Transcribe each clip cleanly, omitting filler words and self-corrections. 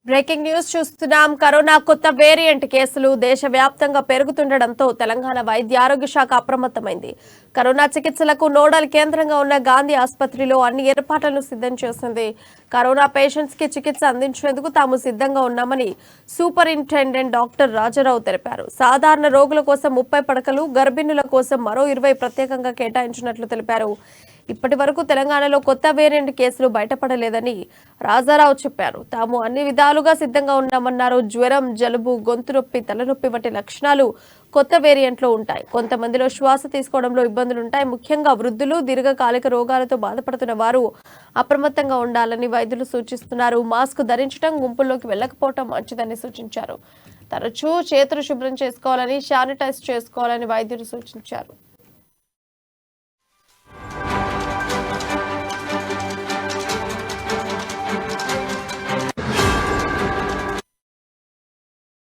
Breaking news చూస్తున్నాం. Corona కొత్త variant కేసులు దేశవ్యాప్తంగా పెరుగుతుండటంతో తెలంగాణ వైద్య ఆరోగ్య శాఖ అప్రమత్తమైంది. కరోనా చికిత్సలకు నోడల్ కేంద్రంగా ఉన్న గాంధీ ఆసుపత్రిలో అన్ని ఏర్పాట్లను సిద్ధం చేసింది. కరోనా పేషెంట్స్ కి చికిత్స అందించేందుకు తాము సిద్ధంగా ఉన్నామని సూపరింటెండెంట్ డాక్టర్ రాజారావు తెలిపారు. సాధారణ రోగుల కోసం 30 పడకలు, గర్భిణుల కోసం మరో 20 ప్రత్యేకంగా కేటాయించినట్లు తెలిపారు. ఇప్పటి వరకు తెలంగాణలో కొత్త వేరియంట్ కేసులు బయటపడలేదని రాజారావు చెప్పారు. తాము అన్ని విధాలుగా సిద్ధంగా ఉన్నామన్నారు. జ్వరం, జలుబు, గొంతు నొప్పి, తలనొప్పి వంటి లక్షణాలు కొత్త వేరియంట్లో ఉంటాయి. కొంతమందిలో శ్వాస తీసుకోవడంలో ఇబ్బందులుంటాయి. ముఖ్యంగా వృద్ధులు, దీర్ఘకాలిక రోగాలతో బాధపడుతున్న వారు అప్రమత్తంగా ఉండాలని వైద్యులు సూచిస్తున్నారు. మాస్క్ ధరించడం, గుంపుల్లోకి వెళ్లకపోవడం మంచిదని సూచించారు. తరచూ చేతులు శుభ్రం చేసుకోవాలని, శానిటైజ్ చేసుకోవాలని వైద్యులు సూచించారు.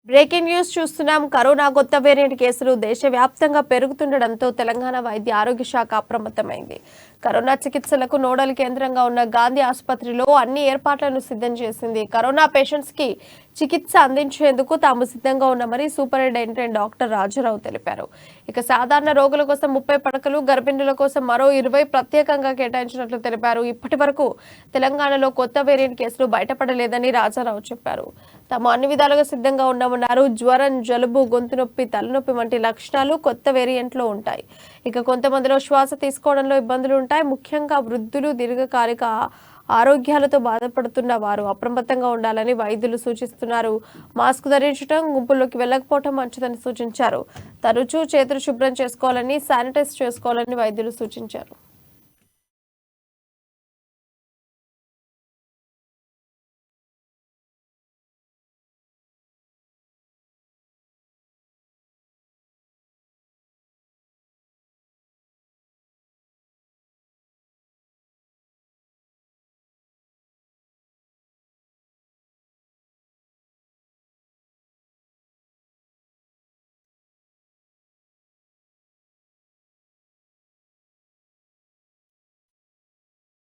బ్రేకింగ్ న్యూస్ చూస్తున్నాం. కరోనా కొత్త వేరియంట్ కేసులు దేశవ్యాప్తంగా పెరుగుతుండటంతో తెలంగాణ వైద్య ఆరోగ్య శాఖ అప్రమత్తమైంది. కరోనా చికిత్సలకు నోడల్ కేంద్రంగా ఉన్న గాంధీ ఆసుపత్రిలో అన్ని ఏర్పాట్లను సిద్ధం చేసింది. కరోనా పేషెంట్స్ కి చికిత్స అందించేందుకు తాము సిద్ధంగా ఉన్నామని సూపరింటెండెంట్ డాక్టర్ రాజారావు తెలిపారు. ఇక సాధారణ రోగుల కోసం 30 పడకలు, గర్భిణుల కోసం మరో 20 ప్రత్యేకంగా కేటాయించినట్లు తెలిపారు. ఇప్పటి వరకు తెలంగాణలో కొత్త వేరియంట్ కేసులు బయటపడలేదని రాజారావు చెప్పారు. తాము అన్ని విధాలుగా సిద్ధంగా ఉన్నామన్నారు. జ్వరం, జలుబు, గొంతు నొప్పి, తలనొప్పి వంటి లక్షణాలు కొత్త వేరియంట్లో ఉంటాయి. ఇక కొంతమందిలో శ్వాస తీసుకోవడంలో ఇబ్బందులు ఉంటాయి. ముఖ్యంగా వృద్ధులు, దీర్ఘకాలిక ఆరోగ్యాలతో బాధపడుతున్న వారు అప్రమత్తంగా ఉండాలని వైద్యులు సూచిస్తున్నారు. మాస్క్ ధరించడం, గుంపుల్లోకి వెళ్లకపోవడం మంచిదని సూచించారు. తరచూ చేతులు శుభ్రం చేసుకోవాలని, శానిటైజ్ చేసుకోవాలని వైద్యులు సూచించారు.